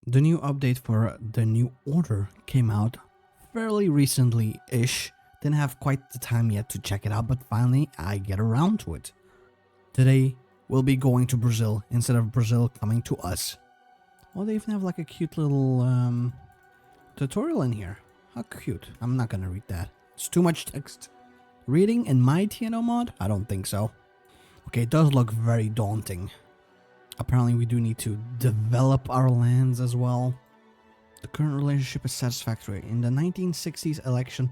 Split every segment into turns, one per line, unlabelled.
The new update for the new order came out fairly recently-ish. Didn't have quite the time yet to check it out, but finally I get around to it. Today, we'll be going to Brazil instead of Brazil coming to us. Oh, they even have like a cute little tutorial in here. How cute. I'm not gonna read that. It's too much text. Reading in my TNO mod? I don't think so. Okay, it does look very daunting. Apparently we do need to develop our lands as well. The current relationship is satisfactory. In the 1960s election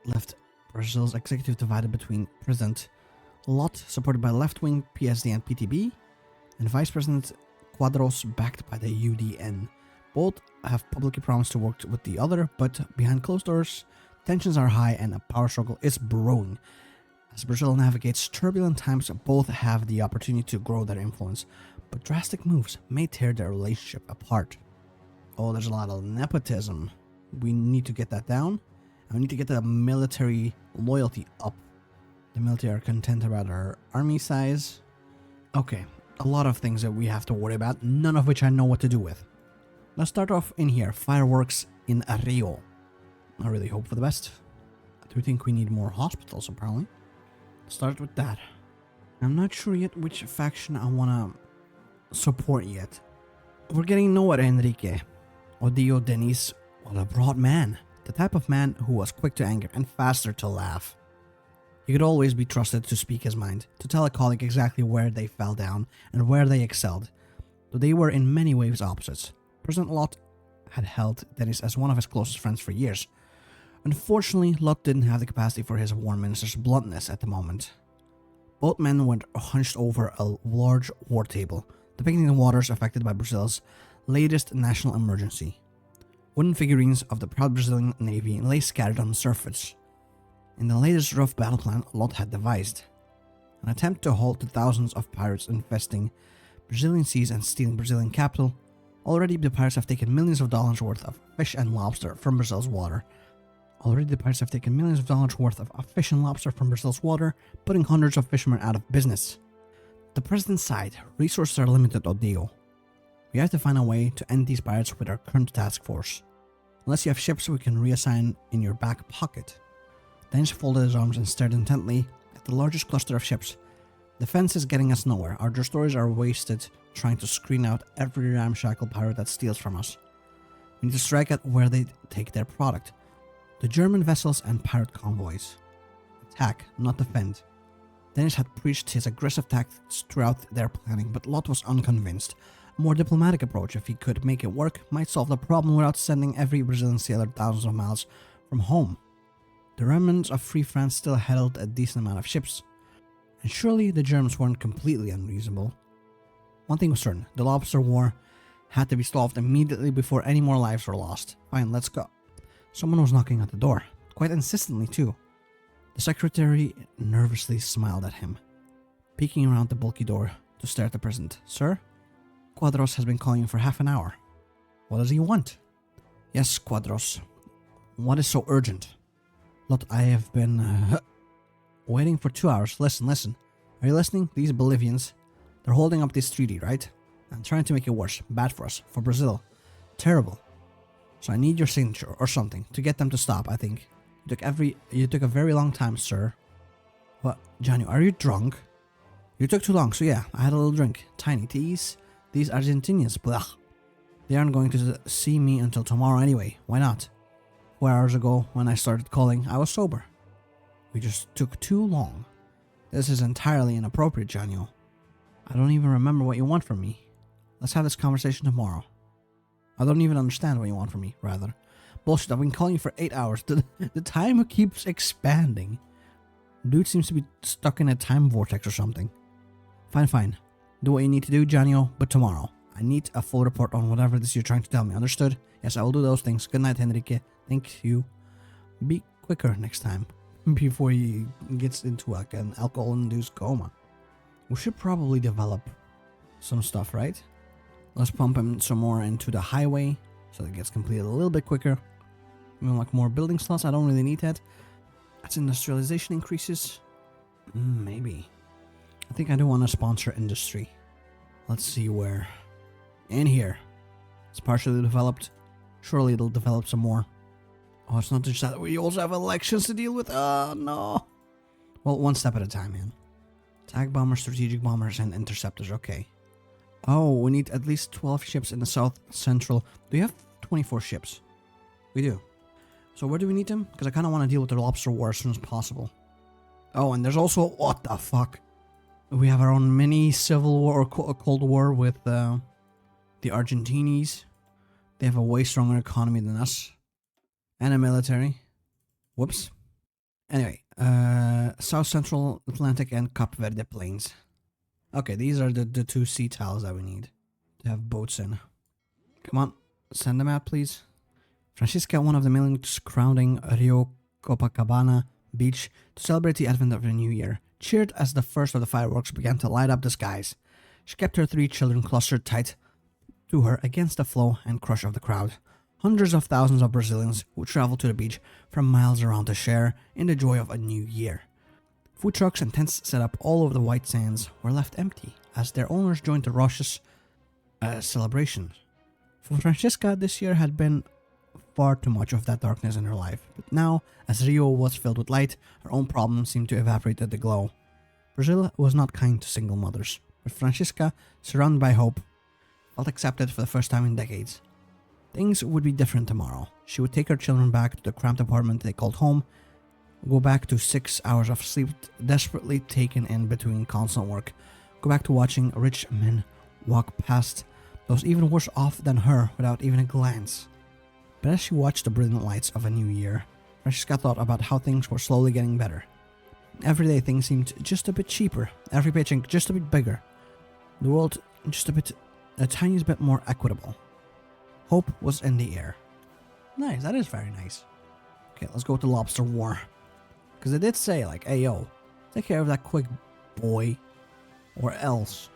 left Brazil's executive divided between President Lot, supported by left-wing PSD and PTB, and Vice President Quadros, backed by the UDN. Both have publicly promised to work with the other, but behind closed doors, tensions are high and a power struggle is brewing. As Brazil navigates turbulent times, both have the opportunity to grow their influence, but drastic moves may tear their relationship apart. Oh, there's a lot of nepotism. We need to get that down. And we need to get the military loyalty up. The military are content about our army size. Okay, a lot of things that we have to worry about, none of which I know what to do with. Let's start off in here. Fireworks in Rio. I really hope for the best. I do think we need more hospitals, apparently. Start with that. I'm not sure yet which faction I want to support yet. We're getting nowhere, Enrique. Odio Denis was a broad man. The type of man who was quick to anger and faster to laugh. He could always be trusted to speak his mind, to tell a colleague exactly where they fell down and where they excelled, though they were in many ways opposites. President Lot had held Denis as one of his closest friends for years. Unfortunately, Lot didn't have the capacity for his war minister's bluntness at the moment. Both men went hunched over a large war table, depicting the waters affected by Brazil's latest national emergency. Wooden figurines of the proud Brazilian Navy lay scattered on the surface. In the latest rough battle plan Lot had devised, an attempt to halt the thousands of pirates infesting Brazilian seas and stealing Brazilian capital. Already the pirates have taken millions of dollars worth of fish and lobster from Brazil's water. Putting hundreds of fishermen out of business. The president's side, resources are limited, Odio. We have to find a way to end these pirates with our current task force. Unless you have ships we can reassign in your back pocket. Dennis folded his arms and stared intently at the largest cluster of ships. Defense is getting us nowhere. Our destroyers are wasted trying to screen out every ramshackle pirate that steals from us. We need to strike at where they take their product. The German vessels and pirate convoys. Attack, not defend. Dennis had preached his aggressive tactics throughout their planning, but Lot was unconvinced. A more diplomatic approach, if he could make it work, might solve the problem without sending every Brazilian sailor thousands of miles from home. The remnants of Free France still held a decent amount of ships, and surely the Germans weren't completely unreasonable. One thing was certain, the Lobster War had to be solved immediately before any more lives were lost. Fine, let's go. Someone was knocking at the door, quite insistently too. The secretary nervously smiled at him, peeking around the bulky door to stare at the president. Sir? Quadros has been calling you for half an hour. What does he want? Yes, Quadros. What is so urgent? Lot, I have been waiting for 2 hours. Listen. Are you listening? These Bolivians, they're holding up this treaty, right? I'm trying to make it worse. Bad for us. For Brazil. Terrible. So I need your signature or something to get them to stop, I think. You took a very long time, sir. What? Johnny, are you drunk? You took too long, so yeah, I had a little drink. Tiny teas. These Argentinians, blah. They aren't going to see me until tomorrow anyway. Why not? 4 hours ago, when I started calling, I was sober. We just took too long. This is entirely inappropriate, Janio. I don't even remember what you want from me. Let's have this conversation tomorrow. I don't even understand what you want from me, rather. Bullshit, I've been calling you for 8 hours. The time keeps expanding. Dude seems to be stuck in a time vortex or something. Fine. Do what you need to do, Janio, but tomorrow. I need a full report on whatever it is you're trying to tell me. Understood? Yes, I will do those things. Good night, Enrique. Thank you. Be quicker next time. Before he gets into like an alcohol-induced coma. We should probably develop some stuff, right? Let's pump him some more into the highway so that it gets completed a little bit quicker. Even like more building slots. I don't really need that. As industrialization increases, maybe. I think I do want to sponsor industry. Let's see where. In here. It's partially developed. Surely it'll develop some more. Oh, it's not just that. We also have elections to deal with. Oh, no. Well, one step at a time, man. Attack bombers, strategic bombers, and interceptors. Okay. Oh, we need at least 12 ships in the south central. Do you have 24 ships? We do. So where do we need them? Because I kind of want to deal with the lobster war as soon as possible. Oh, and there's also... What the fuck? We have our own mini civil war or cold war with the Argentines. They have a way stronger economy than us. And a military. Whoops. Anyway, South Central Atlantic and Cape Verde Plains. Okay, these are the two sea tiles that we need to have boats in. Come on, send them out, please. Francisca, one of the millions crowding Rio Copacabana beach to celebrate the advent of the new year, cheered as the first of the fireworks began to light up the skies. She kept her 3 children clustered tight to her against the flow and crush of the crowd. Hundreds of thousands of Brazilians who traveled to the beach from miles around to share in the joy of a new year. Food trucks and tents set up all over the white sands were left empty as their owners joined the raucous celebration. For Francisca, this year had been far too much of that darkness in her life, but now, as Rio was filled with light, her own problems seemed to evaporate at the glow. Brazil was not kind to single mothers, but Francisca, surrounded by hope, felt accepted for the first time in decades. Things would be different tomorrow. She would take her children back to the cramped apartment they called home, go back to 6 hours of sleep desperately taken in between constant work, go back to watching rich men walk past those even worse off than her without even a glance. But as she watched the brilliant lights of a new year, Francisca thought about how things were slowly getting better. Everyday things seemed just a bit cheaper, every paycheck just a bit bigger, the world just a tiniest bit more equitable. Hope was in the air. Nice, that is very nice. Okay, let's go with the lobster war. Because they did say, like, hey yo, take care of that quick, boy, or else.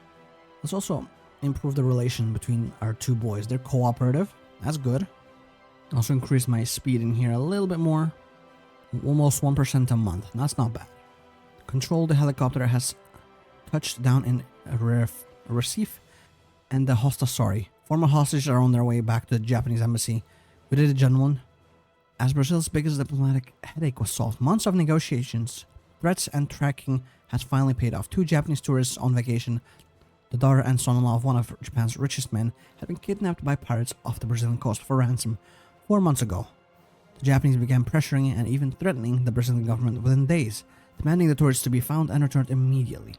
Let's also improve the relation between our two boys. They're cooperative, that's good. Also increase my speed in here a little bit more. Almost 1% a month, that's not bad. Control the helicopter has touched down in Recife, and the hostasori. Former hostages are on their way back to the Japanese embassy. We did it, gentlemen. As Brazil's biggest diplomatic headache was solved, months of negotiations, threats, and tracking has finally paid off. 2 Japanese tourists on vacation, the daughter and son-in-law of one of Japan's richest men, had been kidnapped by pirates off the Brazilian coast for ransom 4 months ago. The Japanese began pressuring and even threatening the Brazilian government within days, demanding the tourists to be found and returned immediately.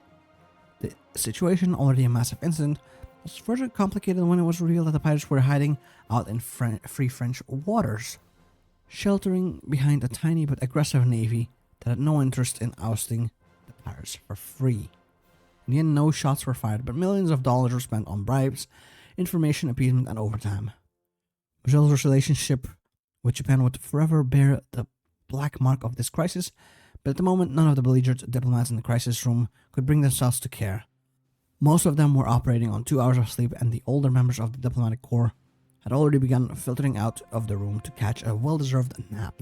The situation, already a massive incident, was further complicated when it was revealed that the pirates were hiding out in free French waters, sheltering behind a tiny but aggressive navy that had no interest in ousting the pirates for free. In the end, no shots were fired, but millions of dollars were spent on bribes, information appeasement, and overtime. Brazil's relationship with Japan would forever bear the black mark of this crisis, but at the moment, none of the belligerent diplomats in the crisis room could bring themselves to care. Most of them were operating on 2 hours of sleep, and the older members of the diplomatic corps had already begun filtering out of the room to catch a well-deserved nap.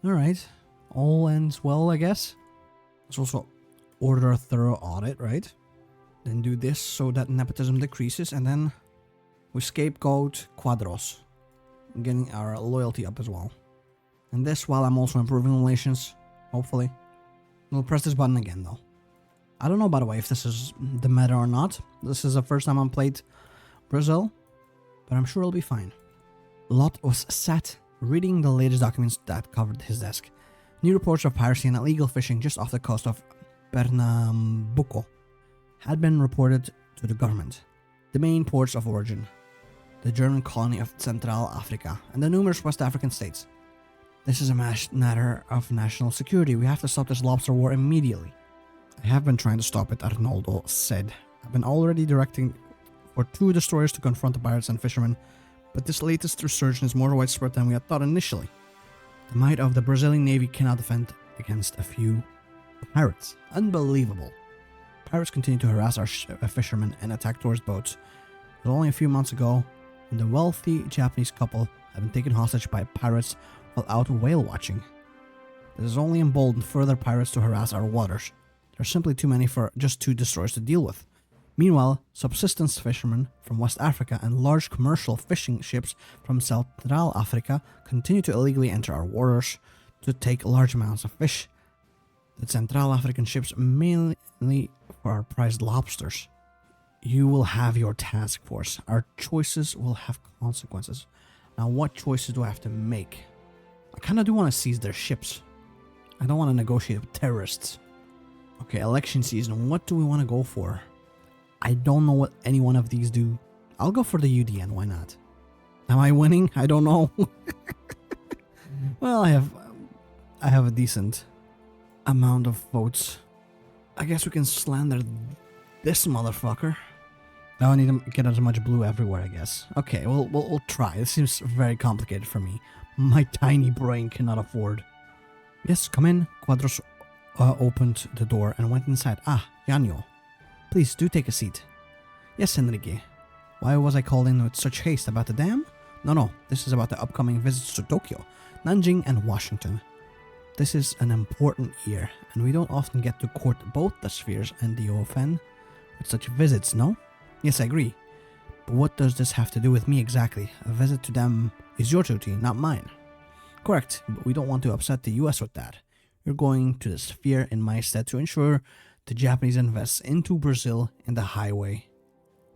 Alright, all ends well, I guess. Let's also order a thorough audit, right? Then do this so that nepotism decreases, and then we scapegoat Quadros, getting our loyalty up as well. And this while I'm also improving relations, hopefully. We'll press this button again, though. I don't know, by the way, if this is the meta or not. This is the first time I've played Brazil, but I'm sure it'll be fine. Lot was sat reading the latest documents that covered his desk. New reports of piracy and illegal fishing just off the coast of Pernambuco had been reported to the government. The main ports of origin, the German colony of Central Africa, and the numerous West African states. This is a matter of national security. We have to stop this lobster war immediately. I have been trying to stop it, Arnoldo said. I've been already directing for 2 destroyers to confront the pirates and fishermen, but this latest resurgence is more widespread than we had thought initially. The might of the Brazilian Navy cannot defend against a few pirates. Unbelievable. Pirates continue to harass our fishermen and attack tourist boats. But only a few months ago, when the wealthy Japanese couple had been taken hostage by pirates while out whale watching. This has only emboldened further pirates to harass our waters. There are simply too many for just 2 destroyers to deal with. Meanwhile, subsistence fishermen from West Africa and large commercial fishing ships from Central Africa continue to illegally enter our waters to take large amounts of fish. The Central African ships mainly for our prized lobsters. You will have your task force. Our choices will have consequences. Now, what choices do I have to make? I kind of do want to seize their ships. I don't want to negotiate with terrorists. Okay, election season. What do we want to go for? I don't know what any one of these do. I'll go for the UDN. Why not? Am I winning? I don't know. Well, I have a decent amount of votes. I guess we can slander this motherfucker. Now I need to get as much blue everywhere, I guess. Okay, we'll try. This seems very complicated for me. My tiny brain cannot afford. Yes, come in. Quadros opened the door and went inside. Ah, Yanyo. Please do take a seat. Yes, Enrique. Why was I called in with such haste about the dam? No, this is about the upcoming visits to Tokyo, Nanjing, and Washington. This is an important year, and we don't often get to court both the spheres and the OFN with such visits, no? Yes, I agree. But what does this have to do with me exactly? A visit to them is your duty, not mine. Correct, but we don't want to upset the US with that. You're going to the sphere in my stead to ensure the Japanese invests into Brazil in the highway,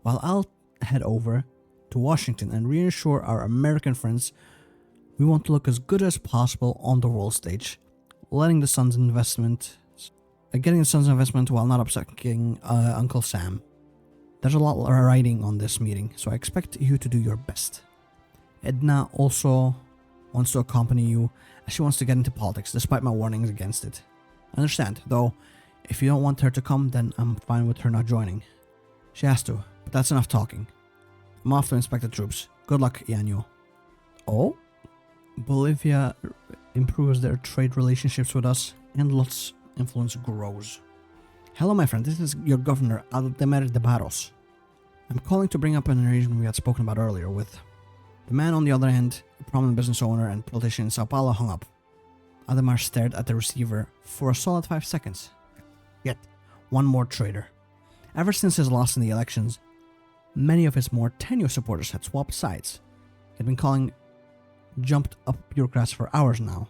while I'll head over to Washington and reassure our American friends we want to look as good as possible on the world stage, getting the son's investment while not upsetting Uncle Sam. There's a lot riding on this meeting, so I expect you to do your best. Edna also wants to accompany you, as she wants to get into politics, despite my warnings against it. I understand, though. If you don't want her to come, then I'm fine with her not joining. She has to, but that's enough talking. I'm off to inspect the troops. Good luck, Yanyo. Oh? Bolivia improves their trade relationships with us, and Lot's influence grows. Hello, my friend. This is your governor, Aldemir de Barros. I'm calling to bring up an arrangement we had spoken about earlier with. The man on the other end, a prominent business owner and politician in Sao Paulo, hung up. Aldemir stared at the receiver for a solid 5 seconds. Yet, one more traitor. Ever since his loss in the elections, many of his more tenuous supporters had swapped sides. He had been calling jumped up bureaucrats for hours now,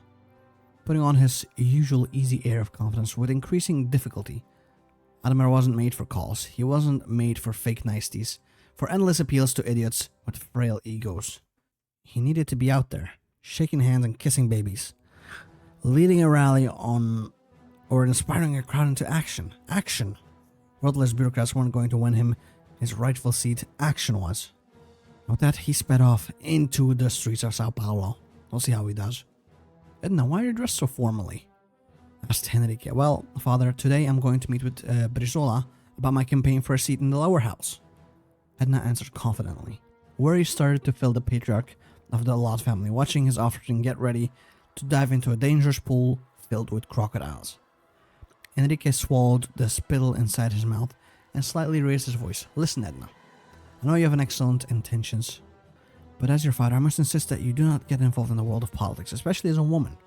putting on his usual easy air of confidence with increasing difficulty. Aldemir wasn't made for calls. He wasn't made for fake niceties, for endless appeals to idiots with frail egos. He needed to be out there, shaking hands and kissing babies, leading a rally on or inspiring a crowd into action. Action! Worthless bureaucrats weren't going to win him his rightful seat. Action was. With that, he sped off into the streets of Sao Paulo. We'll see how he does. Edna, why are you dressed so formally? Asked Henrique. Well, father, today I'm going to meet with Brizola about my campaign for a seat in the lower house. Edna answered confidently. Worry started to fill the patriarch of the Lot family, watching his offspring get ready to dive into a dangerous pool filled with crocodiles. Enrique swallowed the spittle inside his mouth and slightly raised his voice. Listen, Edna. I know you have excellent intentions, but as your father, I must insist that you do not get involved in the world of politics, especially as a woman.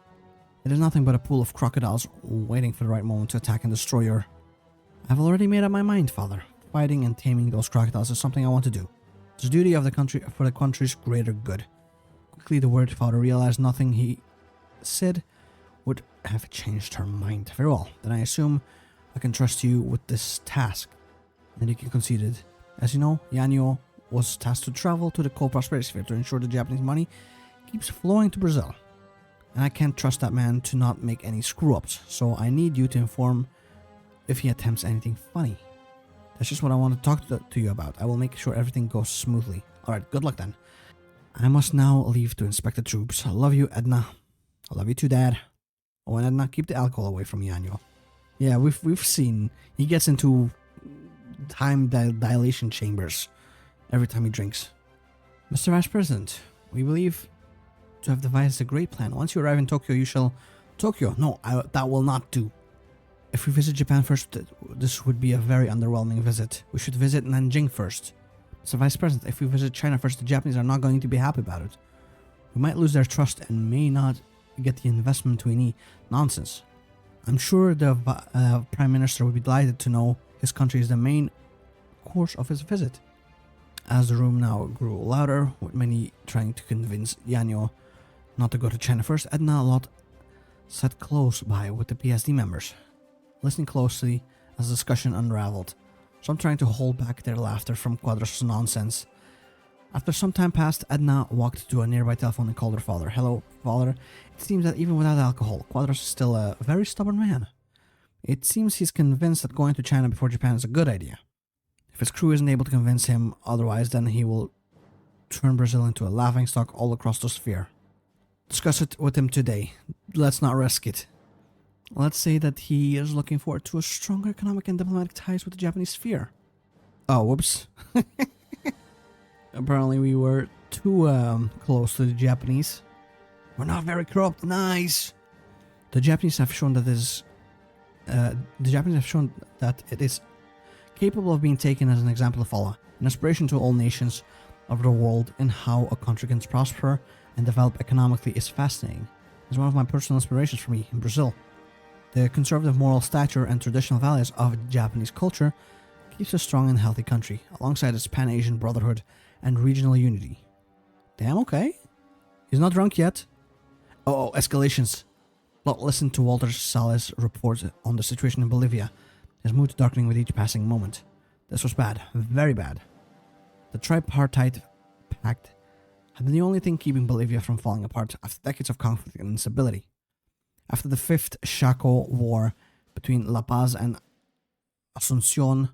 It is nothing but a pool of crocodiles waiting for the right moment to attack and destroy your... I've already made up my mind, father. Fighting and taming those crocodiles is something I want to do. It's the duty of the country for the country's greater good. Quickly, the word father realized nothing he said would have changed her mind. Very well, then I assume I can trust you with this task. Enrique conceded. As you know, Yanyo was tasked to travel to the co-prosperity sphere to ensure the Japanese money keeps flowing to Brazil. And I can't trust that man to not make any screw-ups, so I need you to inform if he attempts anything funny. That's just what I want to talk to you about. I will make sure everything goes smoothly. Alright, good luck then. I must now leave to inspect the troops. I love you, Edna. I love you too, Dad. Oh, and Edna, keep the alcohol away from Yanyo. Yeah, we've seen he gets into time dilation chambers every time he drinks. Mr. Vice President, we believe to have devised a great plan. Once you arrive in Tokyo, you shall... Tokyo? No, that will not do. If we visit Japan first, this would be a very underwhelming visit. We should visit Nanjing first. Mr. Vice President, if we visit China first, the Japanese are not going to be happy about it. We might lose their trust and may not get the investment we need. Nonsense. I'm sure the Prime Minister would be delighted to know his country is the main course of his visit. As the room now grew louder, with many trying to convince Yanyo not to go to China first, Edna Lot sat close by with the PSD members, listening closely as the discussion unraveled, some trying to hold back their laughter from Quadros' nonsense. After some time passed, Edna walked to a nearby telephone and called her father. "Hello, father. It seems that even without alcohol, Quadros is still a very stubborn man. It seems he's convinced that going to China before Japan is a good idea. If his crew isn't able to convince him otherwise, then he will turn Brazil into a laughingstock all across the sphere. Discuss it with him today. Let's not risk it. Let's say that he is looking forward to a stronger economic and diplomatic ties with the Japanese sphere." Oh, whoops. Apparently we were too close to the Japanese. We're not very corrupt. Nice. The Japanese have shown that it is capable of being taken as an example to follow, an inspiration to all nations of the world in how a country can prosper and develop economically is fascinating. It's one of my personal inspirations for me in Brazil. The conservative moral stature and traditional values of Japanese culture keeps a strong and healthy country, alongside its Pan-Asian brotherhood and regional unity. Damn, okay. He's not drunk yet. Oh, escalations. Lot listened to Walter Salles' report on the situation in Bolivia, his mood darkening with each passing moment. This was bad, very bad. The tripartite pact had been the only thing keeping Bolivia from falling apart after decades of conflict and instability. After the Fifth Chaco War between La Paz and Asuncion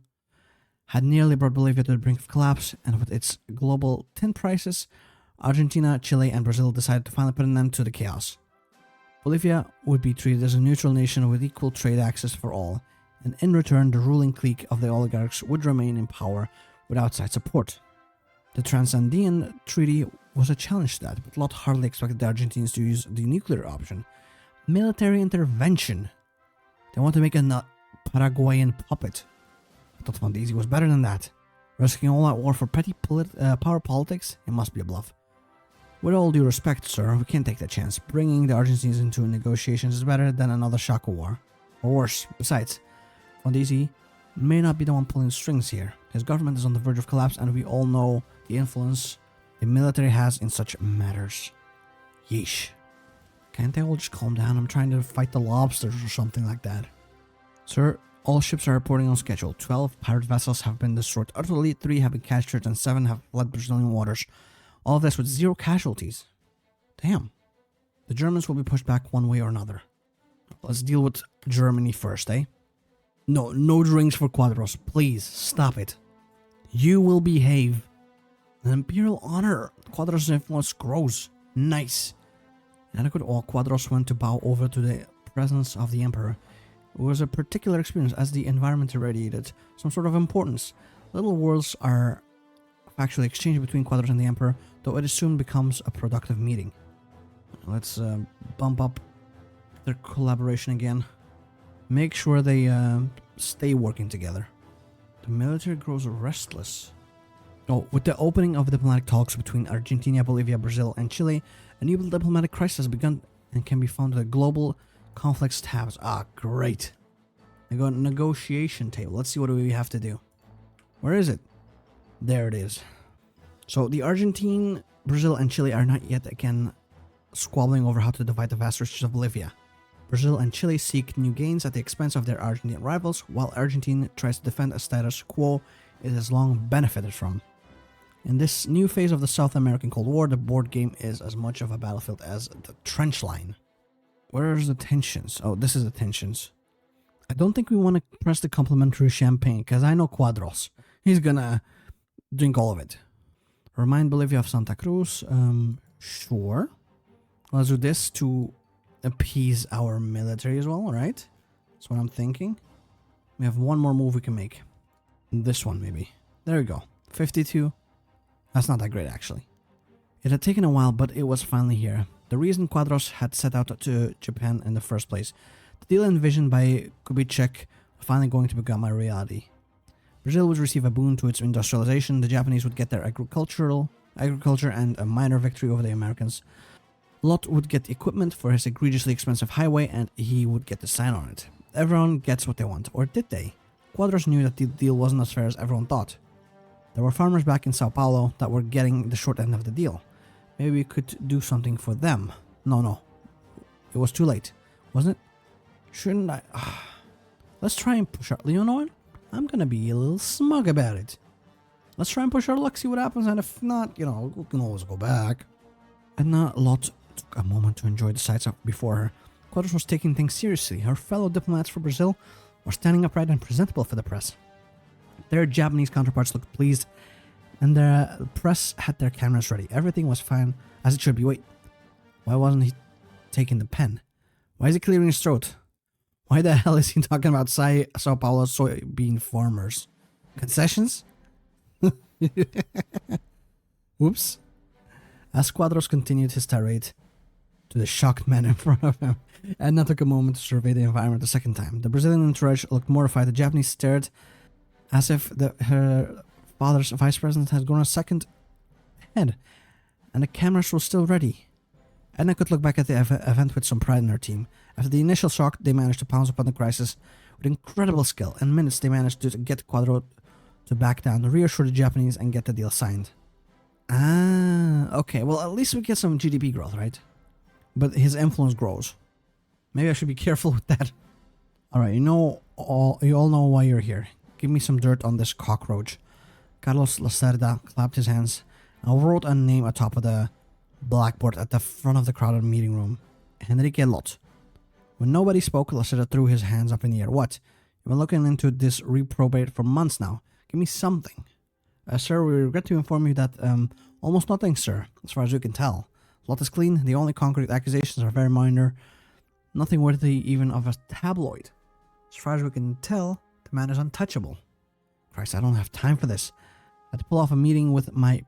had nearly brought Bolivia to the brink of collapse, and with its global tin prices, Argentina, Chile, and Brazil decided to finally put an end to the chaos. Bolivia would be treated as a neutral nation with equal trade access for all, and in return the ruling clique of the oligarchs would remain in power with outside support. The Transandean Treaty was a challenge to that, but Lot hardly expected the Argentines to use the nuclear option. Military intervention. They want to make a Paraguayan puppet. I thought Fondesi was better than that. Risking all that war for petty power politics? It must be a bluff. With all due respect, sir, we can't take that chance. Bringing the Argentines into negotiations is better than another Chaco war. Or worse. Besides, Fondesi may not be the one pulling the strings here. His government is on the verge of collapse, and we all know the influence the military has in such matters. Yeesh. Can't they all just calm down? I'm trying to fight the lobsters or something like that. Sir, all ships are reporting on schedule. 12 pirate vessels have been destroyed utterly, 3 have been captured, and 7 have fled Brazilian waters. All of this with 0 casualties. Damn. The Germans will be pushed back one way or another. Let's deal with Germany first, eh? No drinks for Quadros. Please, stop it. You will behave. An imperial honor. Quadros' influence grows. Nice. Adequate all, Quadros went to bow over to the presence of the emperor. It was a particular experience as the environment irradiated some sort of importance. Little words are factually exchanged between Quadros and the emperor, though it soon becomes a productive meeting. Let's bump up their collaboration again. Make sure they stay working together. The military grows restless. Oh, with the opening of diplomatic talks between Argentina, Bolivia, Brazil, and Chile, a new diplomatic crisis has begun and can be found at the global conflicts tabs. Ah, great. I got a negotiation table. Let's see what we have to do. Where is it? There it is. So the Argentine, Brazil, and Chile are not yet again squabbling over how to divide the vast riches of Bolivia. Brazil and Chile seek new gains at the expense of their Argentine rivals, while Argentina tries to defend a status quo it has long benefited from. In this new phase of the South American Cold War, the board game is as much of a battlefield as the trench line. Where is the tensions? Oh, this is the tensions. I don't think we want to press the complimentary champagne, because I know Quadros. He's gonna drink all of it. Remind Bolivia of Santa Cruz. Sure. Let's do this to appease our military as well, right? That's what I'm thinking. We have one more move we can make. This one, maybe. There we go. 52. That's not that great, actually. It had taken a while, but it was finally here. The reason Quadros had set out to Japan in the first place. The deal envisioned by Kubitschek finally going to become a reality. Brazil would receive a boon to its industrialization, the Japanese would get their agriculture and a minor victory over the Americans. Lot would get equipment for his egregiously expensive highway, and he would get the sign on it. Everyone gets what they want, or did they? Quadros knew that the deal wasn't as fair as everyone thought. There were farmers back in Sao Paulo that were getting the short end of the deal. Maybe we could do something for them. No. It was too late, wasn't it? Shouldn't I? Let's try and push our... You know what? I'm gonna be a little smug about it. Let's try and push our luck, see what happens, and if not, you know, we can always go back. Edna Lot took a moment to enjoy the sights up before her. Quadros was taking things seriously. Her fellow diplomats for Brazil were standing upright and presentable for the press. Their Japanese counterparts looked pleased, and the press had their cameras ready. Everything was fine, as it should be. Wait, why wasn't he taking the pen? Why is he clearing his throat? Why the hell is he talking about Sao Paulo soybean farmers? Concessions? Whoops. As Quadros continued his tirade to the shocked man in front of him, Edna took a moment to survey the environment a second time. The Brazilian entourage looked mortified. The Japanese stared as if her father's vice president had grown a second head, and the cameras were still ready. Edna could look back at the event with some pride in her team. After the initial shock, they managed to pounce upon the crisis with incredible skill. In minutes, they managed to get Quadro to back down, reassure the Japanese, and get the deal signed. Okay. Well, at least we get some GDP growth, right? But his influence grows. Maybe I should be careful with that. Alright, you all know why you're here. Give me some dirt on this cockroach. Carlos Lacerda clapped his hands and wrote a name atop of the blackboard at the front of the crowded meeting room. Enrique Lot. When nobody spoke, Lacerda threw his hands up in the air. What? You've been looking into this reprobate for months now. Give me something. Sir, we regret to inform you that, almost nothing, sir, as far as you can tell. Lot is clean. The only concrete accusations are very minor. Nothing worthy even of a tabloid. As far as we can tell, the man is untouchable. Christ, I don't have time for this. I had to pull off a meeting with my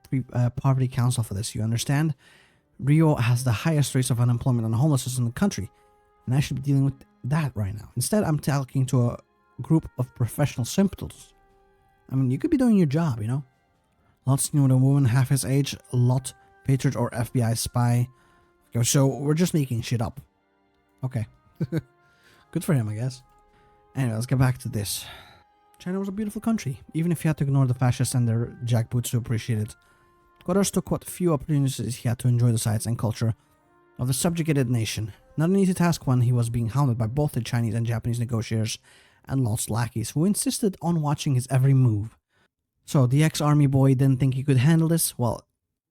poverty council for this, you understand? Rio has the highest rates of unemployment and homelessness in the country, and I should be dealing with that right now. Instead, I'm talking to a group of professional simpletons. I mean, you could be doing your job, you know? Lot's knew a woman half his age, Lot, patriot or FBI spy. So we're just making shit up. Okay. Good for him, I guess. Anyway, let's get back to this. China was a beautiful country, even if you had to ignore the fascists and their jackboots to appreciate it. Quadros took what few opportunities he had to enjoy the sights and culture of the subjugated nation. Not an easy task when he was being hounded by both the Chinese and Japanese negotiators and Lot's lackeys, who insisted on watching his every move. So, the ex-army boy didn't think he could handle this? Well,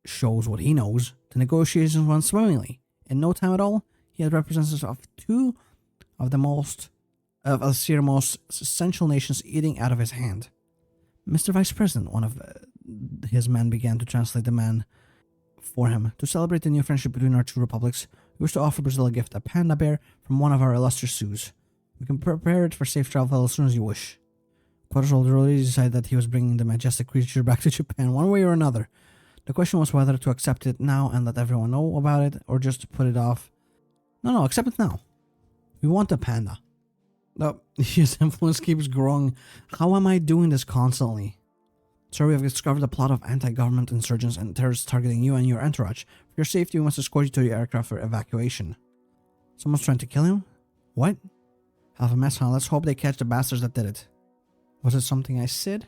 shows what he knows. The negotiations went swimmingly. In no time at all, he had representatives of two of the most essential nations eating out of his hand. Mr. Vice President, one of his men began to translate the man for him. To celebrate the new friendship between our two republics, we wish to offer Brazil a gift, a panda bear from one of our illustrious zoos. We can prepare it for safe travel as soon as you wish. Quadros already decided that he was bringing the majestic creature back to Japan one way or another. The question was whether to accept it now and let everyone know about it, or just to put it off. No, accept it now. We want a panda. No, his influence keeps growing. How am I doing this constantly? Sir, we have discovered a plot of anti-government insurgents and terrorists targeting you and your entourage. For your safety, we must escort you to your aircraft for evacuation. Someone's trying to kill him? What? Half a mess, huh? Let's hope they catch the bastards that did it. Was it something I said?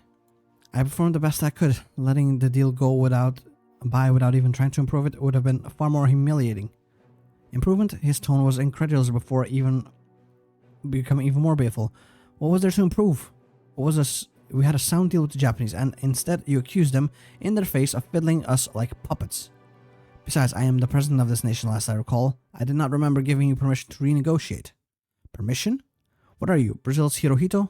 I performed the best I could. Letting the deal go without even trying to improve it would have been far more humiliating. Improvement? His tone was incredulous before even becoming even more baleful. What was there to improve? What was this? We had a sound deal with the Japanese, and instead you accused them in their face of fiddling us like puppets. Besides, I am the president of this nation, last I recall. I did not remember giving you permission to renegotiate. Permission? What are you, Brazil's Hirohito?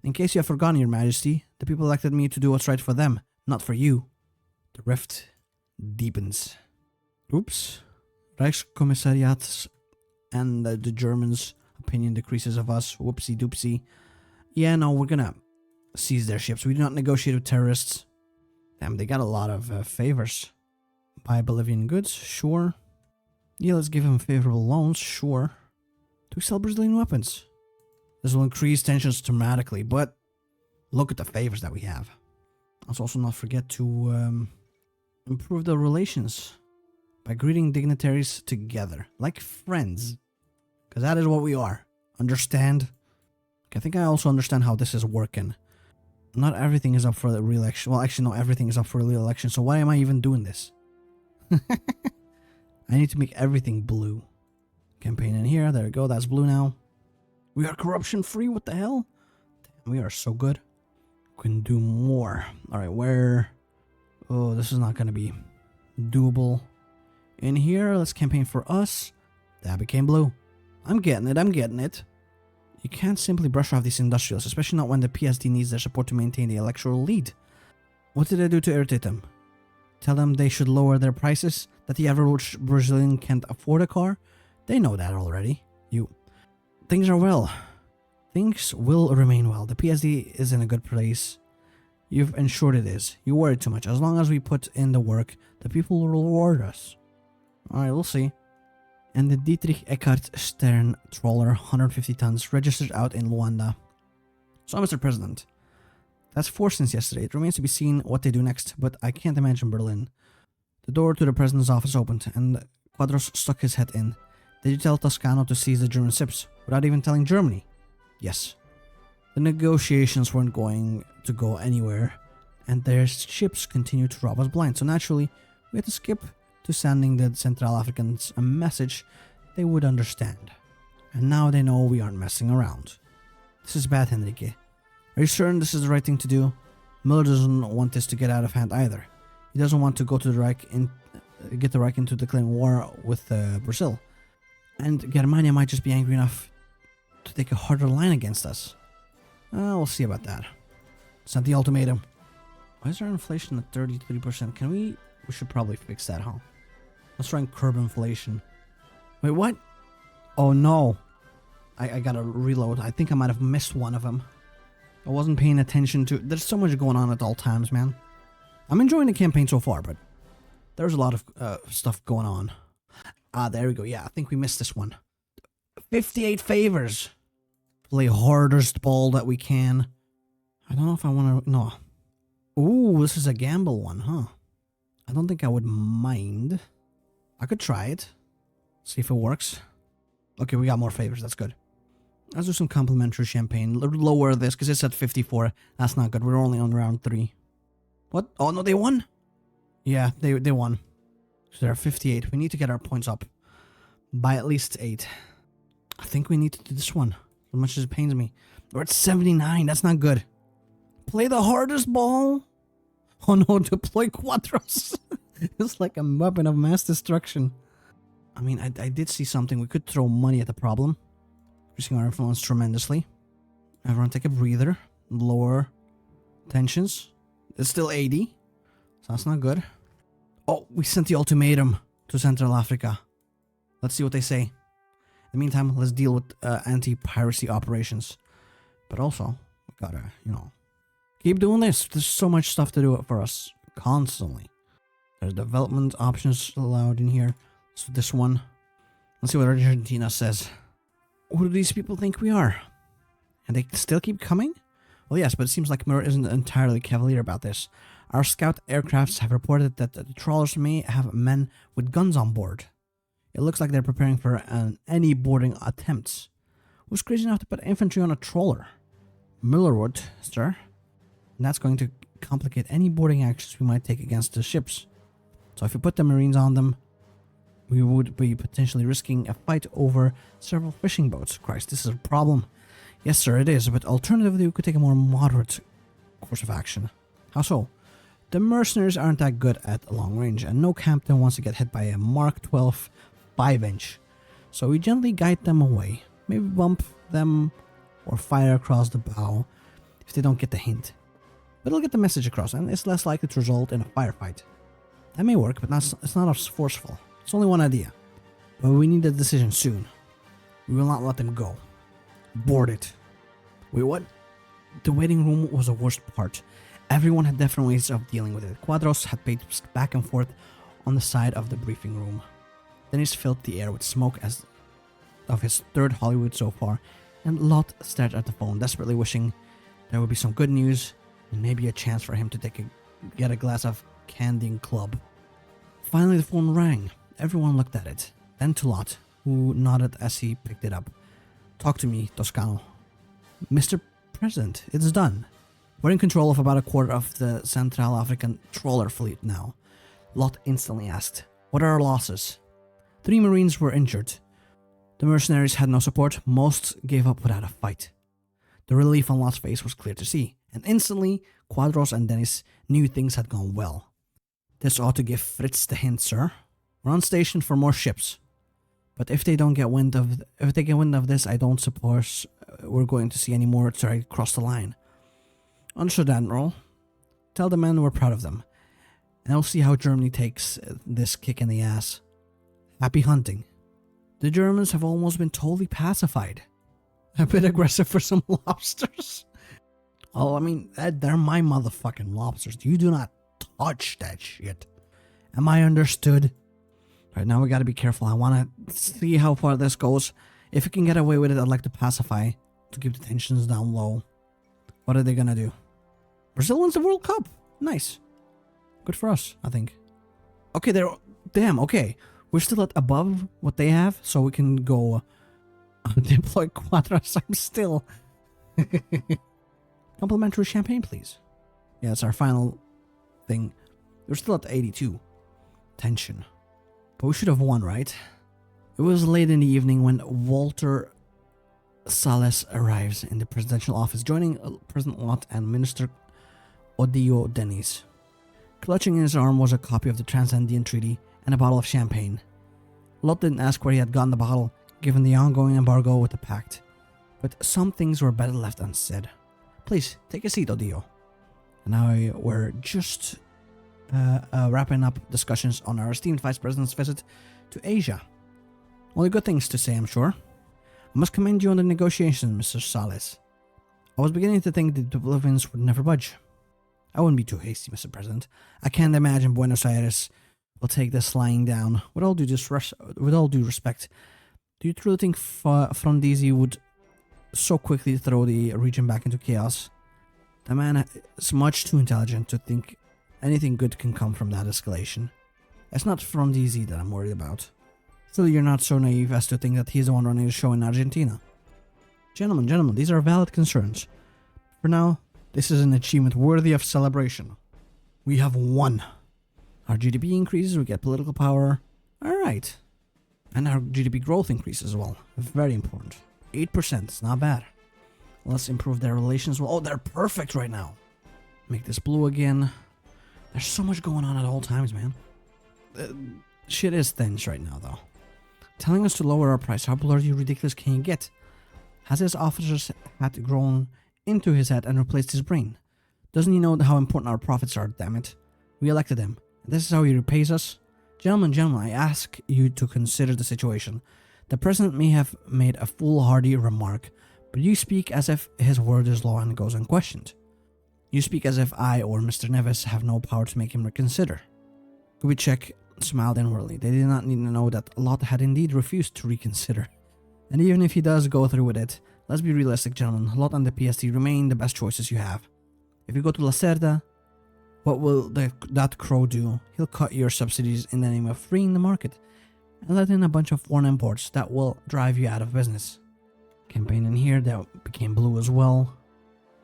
In case you have forgotten, Your Majesty, the people elected me to do what's right for them, not for you. The rift deepens. Oops. Reichskommissariats and the Germans' opinion decreases of us. Whoopsie doopsie. Yeah, no, we're gonna seize their ships. We do not negotiate with terrorists. Damn, they got a lot of favors. Buy Bolivian goods? Sure. Yeah, let's give them favorable loans? Sure. Do we sell Brazilian weapons? This will increase tensions dramatically, but look at the favors that we have. Let's also not forget to improve the relations by greeting dignitaries together, like friends. Because that is what we are. Understand? I think I also understand how this is working. Not everything is up for the re-election. Well, actually, no, everything is up for re-election. So why am I even doing this? I need to make everything blue. Campaign in here. There we go. That's blue now. We are corruption free. What the hell? Damn, we are so good. Can do more. All right, where? Oh, this is not going to be doable. In here, let's campaign for us. That became blue. I'm getting it. I'm getting it. You can't simply brush off these industrials, especially not when the PSD needs their support to maintain the electoral lead. What did I do to irritate them? Tell them they should lower their prices? That the average Brazilian can't afford a car? They know that already. Things are well. Things will remain well. The PSD is in a good place. You've ensured it is. You worry too much. As long as we put in the work, the people will reward us. Alright, we'll see. And the Dietrich Eckart Stern trawler, 150 tons, registered out in Luanda. So, Mr. President, that's 4 since yesterday. It remains to be seen what they do next, but I can't imagine Berlin. The door to the president's office opened, and Quadros stuck his head in. Did you tell Toscano to seize the German ships, without even telling Germany? Yes. The negotiations weren't going to go anywhere, and their ships continued to rob us blind, so naturally, we had to skip to sending the Central Africans a message they would understand. And now they know we aren't messing around. This is bad, Henrique. Are you certain this is the right thing to do? Miller doesn't want this to get out of hand either. He doesn't want to go to the Reich get the Reich into declaring war with Brazil. And Germania might just be angry enough to take a harder line against us. We'll see about that. Sent the ultimatum. Why is our inflation at 33%? We should probably fix that, huh? Let's try and curb inflation. Wait, what? Oh no. I gotta reload. I think I might have missed one of them. I wasn't paying attention to... There's so much going on at all times, man. I'm enjoying the campaign so far, but there's a lot of stuff going on. There we go. Yeah, I think we missed this one. 58 favors. Play hardest ball that we can. I don't know if I want to... No. Ooh, this is a gamble one, huh? I don't think I would mind. I could try it. See if it works. Okay, we got more favors. That's good. Let's do some complimentary champagne. Lower this because it's at 54. That's not good. We're only on round 3. What? Oh, no, they won? Yeah, they won. So they're 58. We need to get our points up by at least 8. I think we need to do this one. As much as it pains me. We're at 79. That's not good. Play the hardest ball. Oh no, deploy Quadros. It's like a weapon of mass destruction. I mean, I did see something. We could throw money at the problem. Increasing our influence tremendously. Everyone take a breather. Lower tensions. It's still 80. So that's not good. Oh, we sent the ultimatum to Central Africa. Let's see what they say. In the meantime, let's deal with anti-piracy operations. But also, we gotta, keep doing this. There's so much stuff to do for us. Constantly. There's development options allowed in here. So this one. Let's see what Argentina says. Who do these people think we are? And they still keep coming? Well, yes, but it seems like Miller isn't entirely cavalier about this. Our scout aircrafts have reported that the trawlers may have men with guns on board. It looks like they're preparing for any boarding attempts. Who's crazy enough to put infantry on a trawler? Miller would, sir. And that's going to complicate any boarding actions we might take against the ships. So if we put the Marines on them, we would be potentially risking a fight over several fishing boats. Christ, this is a problem. Yes, sir, it is, but alternatively, we could take a more moderate course of action. How so? The mercenaries aren't that good at long range, and no captain wants to get hit by a Mark 12 5-inch. So we gently guide them away, maybe bump them or fire across the bow if they don't get the hint. But it'll get the message across, and it's less likely to result in a firefight. That may work, but it's not as forceful. It's only one idea. But we need a decision soon. We will not let them go. Board it. Wait, what? The waiting room was the worst part. Everyone had different ways of dealing with it. Quadros had paced back and forth on the side of the briefing room. Dennis filled the air with smoke as of his third Hollywood so far, and Lot stared at the phone, desperately wishing there would be some good news and maybe a chance for him to get a glass of Candying Club. Finally, the phone rang. Everyone looked at it, then to Lot, who nodded as he picked it up. Talk to me, Toscano. Mr. President, it's done. We're in control of about a quarter of the Central African trawler fleet now. Lot instantly asked, what are our losses? 3 Marines were injured. The mercenaries had no support, most gave up without a fight. The relief on Lot's face was clear to see, and instantly, Quadros and Dennis knew things had gone well. This ought to give Fritz the hint, sir. We're on station for more ships. But if they get wind of this, I don't suppose we're going to see any more try to cross the line. Understood, Admiral. Tell the men we're proud of them. And I'll see how Germany takes this kick in the ass. Happy hunting. The Germans have almost been totally pacified. A bit aggressive for some lobsters. Oh, I mean, they're my motherfucking lobsters. You do not touch that shit. Am I understood? Right, now we gotta be careful. I wanna see how far this goes. If we can get away with it, I'd like to pacify. To keep the tensions down low. What are they gonna do? Brazil wins the World Cup. Nice. Good for us, I think. Okay, damn, okay. We're still at above what they have, so we can go deploy Quadras. I'm still... Complimentary champagne, please. Yeah, it's our final thing. We're still at 82. Tension. But we should have won, right? It was late in the evening when Walter Salles arrives in the presidential office, joining President Lot and Minister Odio Dennis. Clutching in his arm was a copy of the Transandine Treaty and a bottle of champagne. Lot didn't ask where he had gotten the bottle, given the ongoing embargo with the pact. But some things were better left unsaid. Please, take a seat, Odio. And now we're just wrapping up discussions on our esteemed Vice President's visit to Asia. Only good things to say, I'm sure. I must commend you on the negotiations, Mr. Salles. I was beginning to think that the Bolivians would never budge. I wouldn't be too hasty, Mr. President. I can't imagine Buenos Aires will take this lying down. With all due respect, do you truly think Frondizi would so quickly throw the region back into chaos? The man is much too intelligent to think anything good can come from that escalation. It's not Frondizi that I'm worried about. Still, you're not so naive as to think that he's the one running the show in Argentina. Gentlemen, these are valid concerns. For now, this is an achievement worthy of celebration. We have won. Our GDP increases, we get political power. Alright. And our GDP growth increases as well. Very important. 8%, it's not bad. Let's improve their relations. Oh, they're perfect right now. Make this blue again. There's so much going on at all times, man. Shit is tense right now, though. Telling us to lower our price, how bloody ridiculous can you get? Has his officers had grown into his head and replaced his brain? Doesn't he know how important our profits are, damn it? We elected him. This is how he repays us? Gentlemen, I ask you to consider the situation. The president may have made a foolhardy remark, but you speak as if his word is law and goes unquestioned. You speak as if I or Mr. Neves have no power to make him reconsider. Kubitschek smiled inwardly. They did not need to know that Lot had indeed refused to reconsider. And even if he does go through with it, let's be realistic, gentlemen. Lot and the PST remain the best choices you have. If you go to Lacerda, what will that crow do? He'll cut your subsidies in the name of freeing the market and let in a bunch of foreign imports that will drive you out of business. Campaign in here, that became blue as well.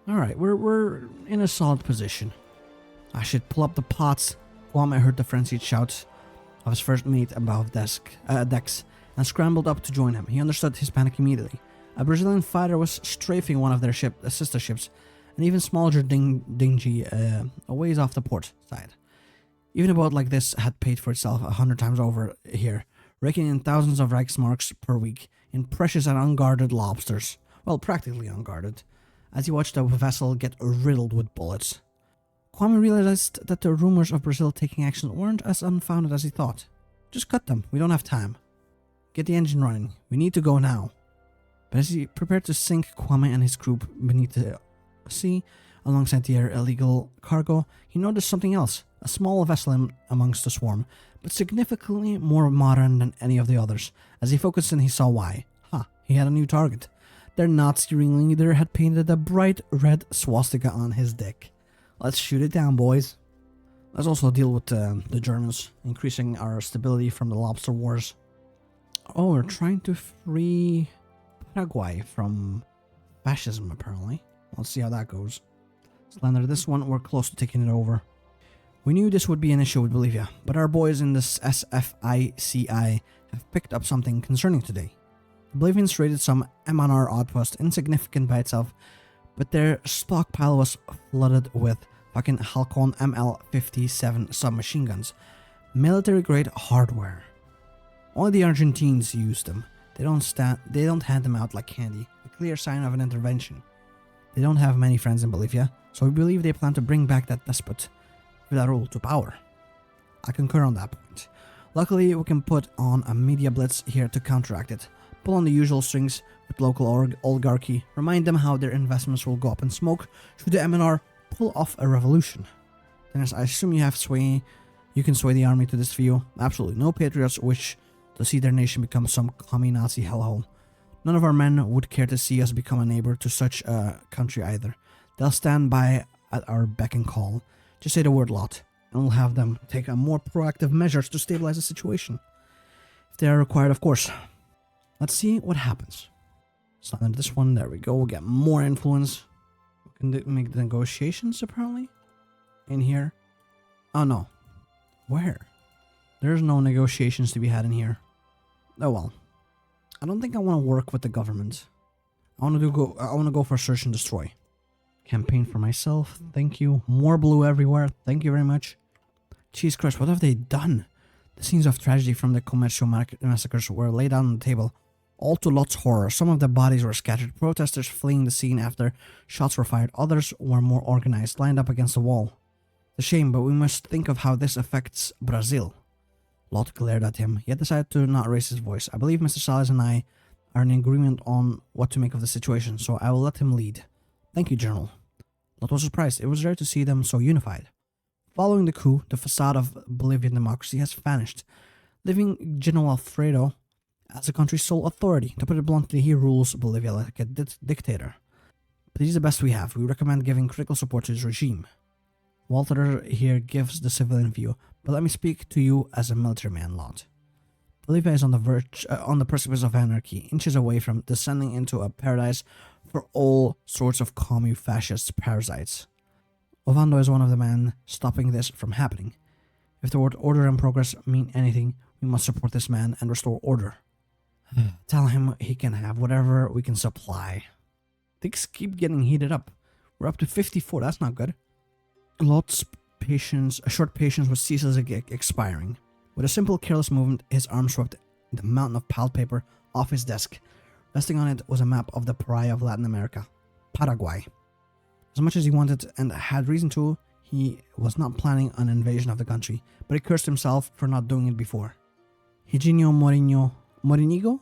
Alright, we're in a solid position. I should pull up the pots. Kwame heard the frenzied shouts of his first mate above decks and scrambled up to join him. He understood his panic immediately. A Brazilian fighter was strafing one of their sister ships, an even smaller dingy a ways off the port side. Even a boat like this had paid for itself 100 times over here, raking in thousands of Reichsmarks per week in precious and unguarded lobsters. Well, practically unguarded, as he watched the vessel get riddled with bullets. Kwame realized that the rumors of Brazil taking action weren't as unfounded as he thought. Just cut them, we don't have time. Get the engine running, we need to go now. But as he prepared to sink Kwame and his crew beneath the sea, alongside their illegal cargo, he noticed something else. A small vessel amongst the swarm, but significantly more modern than any of the others. As he focused in, he saw why. He had a new target. Their Nazi ringleader had painted a bright red swastika on his deck. Let's shoot it down, boys. Let's also deal with the Germans, increasing our stability from the lobster wars. Oh, we're trying to free Paraguay from fascism, apparently. Let's see how that goes. Slender, this one, we're close to taking it over. We knew this would be an issue with Bolivia, but our boys in this SFICI have picked up something concerning today. The Bolivians raided some MNR outpost, insignificant by itself, but their stockpile was flooded with fucking Halcon ML57 submachine guns. Military-grade hardware. Only the Argentines use them. They don't hand them out like candy, a clear sign of an intervention. They don't have many friends in Bolivia, so we believe they plan to bring back that despot Villarreal to power. I concur on that point. Luckily, we can put on a media blitz here to counteract it. Pull on the usual strings with local oligarchy, remind them how their investments will go up in smoke should the MNR pull off a revolution. Dennis, I assume you can sway the army to this view. Absolutely no patriots wish to see their nation become some commie Nazi hellhole. None of our men would care to see us become a neighbor to such a country either. They'll stand by at our beck and call. Just say the word lot, and we'll have them take a more proactive measures to stabilize the situation. If they are required, of course. Let's see what happens. Slide this one, there we go, we'll get more influence. We can make the negotiations, apparently. In here. Oh no. Where? There's no negotiations to be had in here. Oh well. I don't think I want to work with the government. I want to go for search and destroy. Campaign for myself, thank you. More blue everywhere, thank you very much. Jesus Christ, what have they done? The scenes of tragedy from the Comercio massacres were laid out on the table. All to Lot's horror, some of the bodies were scattered, protesters fleeing the scene after shots were fired, others were more organized, lined up against the wall. It's a shame, but we must think of how this affects Brazil. Lot glared at him, yet decided to not raise his voice. I believe Mr. Salles and I are in agreement on what to make of the situation, so I will let him lead. Thank you, General. Lot was surprised. It was rare to see them so unified. Following the coup, the facade of Bolivian democracy has vanished, leaving General Alfredo as the country's sole authority. To put it bluntly, he rules Bolivia like a dictator. But he's the best we have. We recommend giving critical support to his regime. Walter here gives the civilian view, but let me speak to you as a military man, Lot. Bolivia is on the precipice of anarchy, inches away from descending into a paradise for all sorts of commie fascist parasites. Ovando is one of the men stopping this from happening. If the word order and progress mean anything, we must support this man and restore order. Tell him he can have whatever we can supply. Things keep getting heated up. We're up to 54, that's not good. Lot's short patience was ceaselessly expiring. With a simple, careless movement, his arm swept the mountain of piled paper off his desk. Resting on it was a map of the pariah of Latin America, Paraguay. As much as he wanted and had reason to, he was not planning an invasion of the country, but he cursed himself for not doing it before. Higinio Morinigo,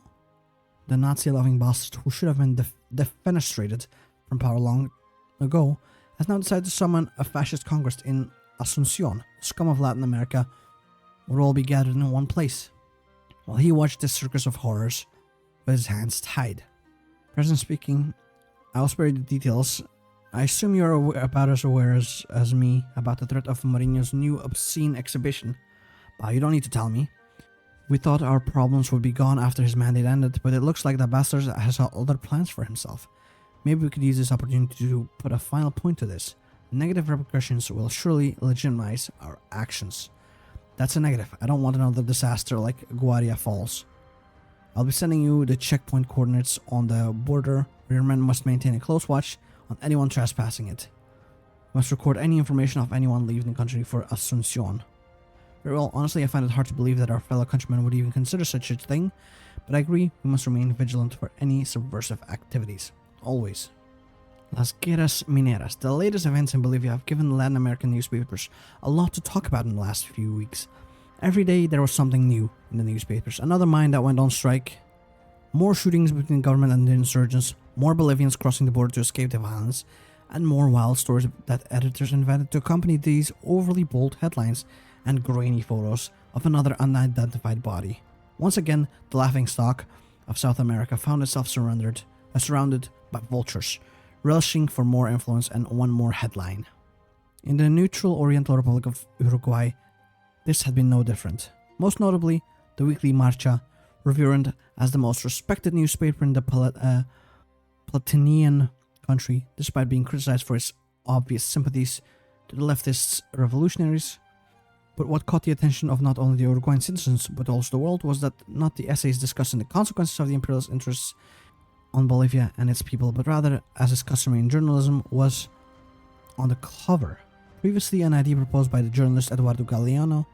the Nazi-loving bastard who should have been defenestrated from power long ago, has now decided to summon a fascist congress in Asuncion. The scum of Latin America would all be gathered in one place. While he watched this circus of horrors with his hands tied. President speaking, I'll spare you the details. I assume you're about as aware as me about the threat of Mourinho's new obscene exhibition. But you don't need to tell me. We thought our problems would be gone after his mandate ended, but it looks like the bastard has other plans for himself. Maybe we could use this opportunity to put a final point to this. Negative repercussions will surely legitimize our actions. That's a negative. I don't want another disaster like Guaria Falls. I'll be sending you the checkpoint coordinates on the border where your men must maintain a close watch on anyone trespassing it. You must record any information of anyone leaving the country for Asuncion. Very well, honestly I find it hard to believe that our fellow countrymen would even consider such a thing, but I agree we must remain vigilant for any subversive activities. Always. Las Guerras Mineras. The latest events in Bolivia have given Latin American newspapers a lot to talk about in the last few weeks. Every day there was something new in the newspapers. Another mine that went on strike, more shootings between the government and the insurgents, more Bolivians crossing the border to escape the violence, and more wild stories that editors invented to accompany these overly bold headlines and grainy photos of another unidentified body. Once again, the laughingstock of South America found itself surrounded by vultures, relishing for more influence and one more headline. In the neutral Oriental Republic of Uruguay, this had been no different. Most notably, the weekly Marcha, revered as the most respected newspaper in the Platinian country, despite being criticized for its obvious sympathies to the leftist revolutionaries. But what caught the attention of not only the Uruguayan citizens but also the world was that not the essays discussing the consequences of the imperialist interests on Bolivia and its people, but rather, as is customary in journalism, was on the cover. Previously, an idea proposed by the journalist Eduardo Galeano,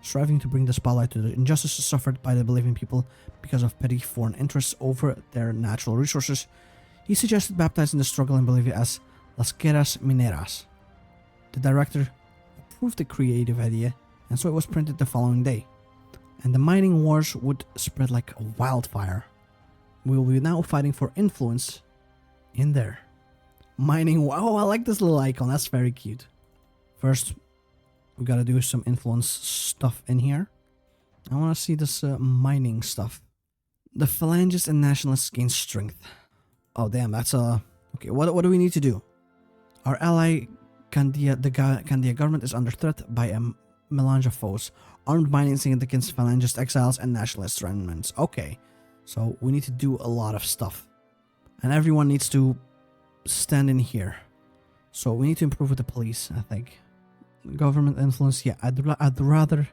striving to bring the spotlight to the injustices suffered by the Bolivian people because of petty foreign interests over their natural resources, he suggested baptizing the struggle in Bolivia as Las Guerras Mineras. The director approved the creative idea, and so it was printed the following day. And the mining wars would spread like a wildfire. We will be now fighting for influence in there. Mining, wow, I like this little icon, that's very cute. First, we gotta do some influence stuff in here. I wanna see this mining stuff. The phalangists and nationalists gain strength. Oh damn, that's okay, what do we need to do? Our ally Candia government is under threat by a melange of foes. Armed mining against phalangist exiles and nationalist remnants. Okay, so we need to do a lot of stuff. And everyone needs to stand in here. So we need to improve with the police, I think. Government influence, yeah, I'd rather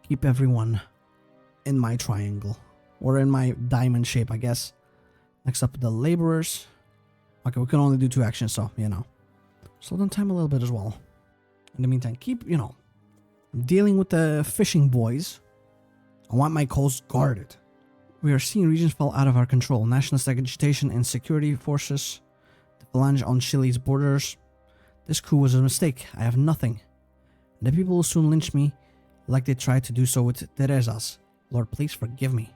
keep everyone in my triangle. Or in my diamond shape, I guess. Next up, the laborers. Okay, we can only do 2 actions, so, you know. Slow down time a little bit as well. In the meantime, keep, you know, dealing with the fishing boys. I want my coast guarded. We are seeing regions fall out of our control. Nationalist agitation and security forces. The phalange on Chile's borders. This coup was a mistake. I have nothing. And the people will soon lynch me like they tried to do so with Teresa's. Lord, please forgive me.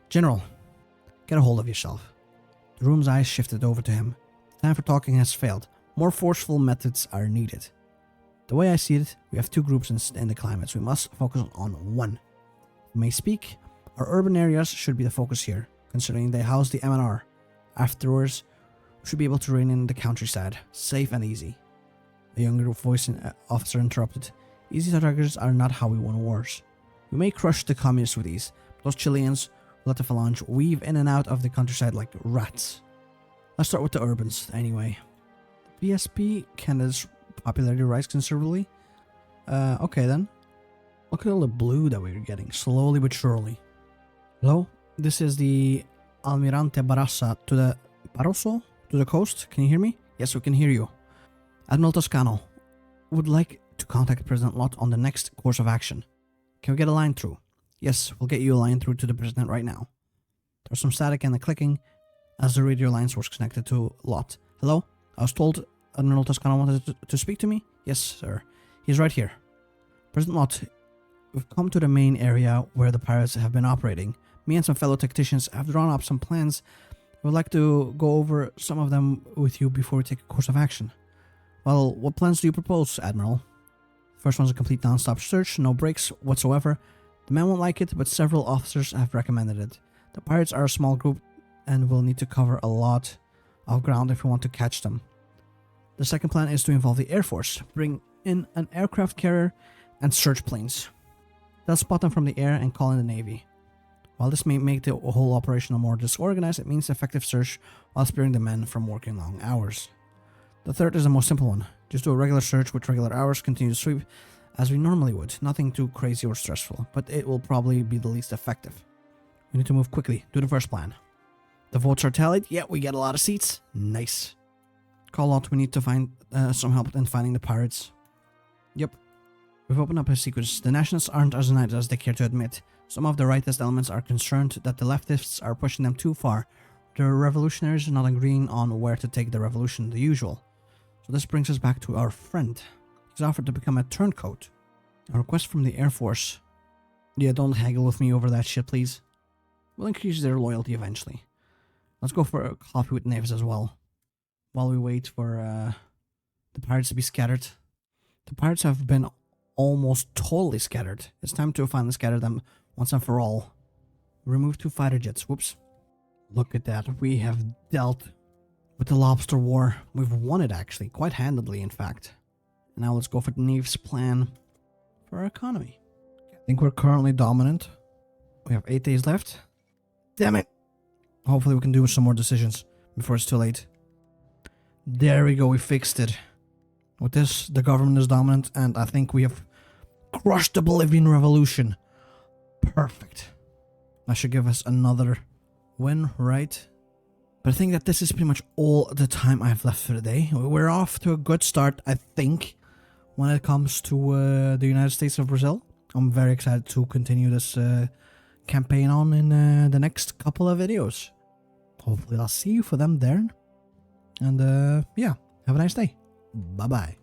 General, get a hold of yourself. The room's eyes shifted over to him. The time for talking has failed. More forceful methods are needed. The way I see it, we have 2 groups in the climates. We must focus on one. We may speak. Our urban areas should be the focus here, considering they house the MNR. Afterwards, we should be able to rein in the countryside, safe and easy. A younger voice officer interrupted. Easy targets are not how we win wars. We may crush the communists with ease, but those Chileans will let the phalange weave in and out of the countryside like rats. Let's start with the urbans, anyway. The PSP candidate's popularity rise considerably. Okay then. Look at all the blue that we're getting, slowly but surely. Hello? This is the Almirante Barassa to the Barroso? To the coast? Can you hear me? Yes, we can hear you. Admiral Toscano would like to contact President Lott on the next course of action. Can we get a line through? Yes, we'll get you a line through to the President right now. There's some static and a clicking as the radio line was connected to Lott. Hello? I was told Admiral Toscano wanted to speak to me? Yes, sir. He's right here. President Lott, we've come to the main area where the pirates have been operating. Me and some fellow tacticians have drawn up some plans. We'd like to go over some of them with you before we take a course of action. Well, what plans do you propose, Admiral? First one's a complete non-stop search, no breaks whatsoever. The men won't like it, but several officers have recommended it. The pirates are a small group and will need to cover a lot of ground if we want to catch them. The second plan is to involve the Air Force, bring in an aircraft carrier and search planes. They'll spot them from the air and call in the Navy. While this may make the whole operation more disorganized, it means effective search while sparing the men from working long hours. The third is the most simple one. Just do a regular search with regular hours, continue to sweep as we normally would. Nothing too crazy or stressful, but it will probably be the least effective. We need to move quickly. Do the first plan. The votes are tallied. Yeah, we get a lot of seats. Nice. Call out, we need to find some help in finding the pirates. Yep. We've opened up a secret. The nationalists aren't as united as they care to admit. Some of the rightist elements are concerned that the leftists are pushing them too far. The revolutionaries are not agreeing on where to take the revolution, the usual. So this brings us back to our friend. He's offered to become a turncoat. A request from the Air Force. Yeah, don't haggle with me over that shit, please. We'll increase their loyalty eventually. Let's go for a coffee with Neves as well. While we wait for the pirates to be scattered. The pirates have been almost totally scattered. It's time to finally scatter them once and for all. Remove 2 fighter jets. Whoops. Look at that. We have dealt with the lobster war. We've won it actually. Quite handedly, in fact. And now let's go for Neve's plan for our economy. I think we're currently dominant. We have 8 days left. Damn it. Hopefully we can do some more decisions before it's too late. There we go, we fixed it. With this, the government is dominant, and I think we have crushed the Bolivian revolution. Perfect. That should give us another win, right? But I think that this is pretty much all the time I have left for the day. We're off to a good start, I think, when it comes to the United States of Brazil. I'm very excited to continue this campaign on in the next couple of videos. Hopefully I'll see you for them there. And yeah, have a nice day. Bye-bye.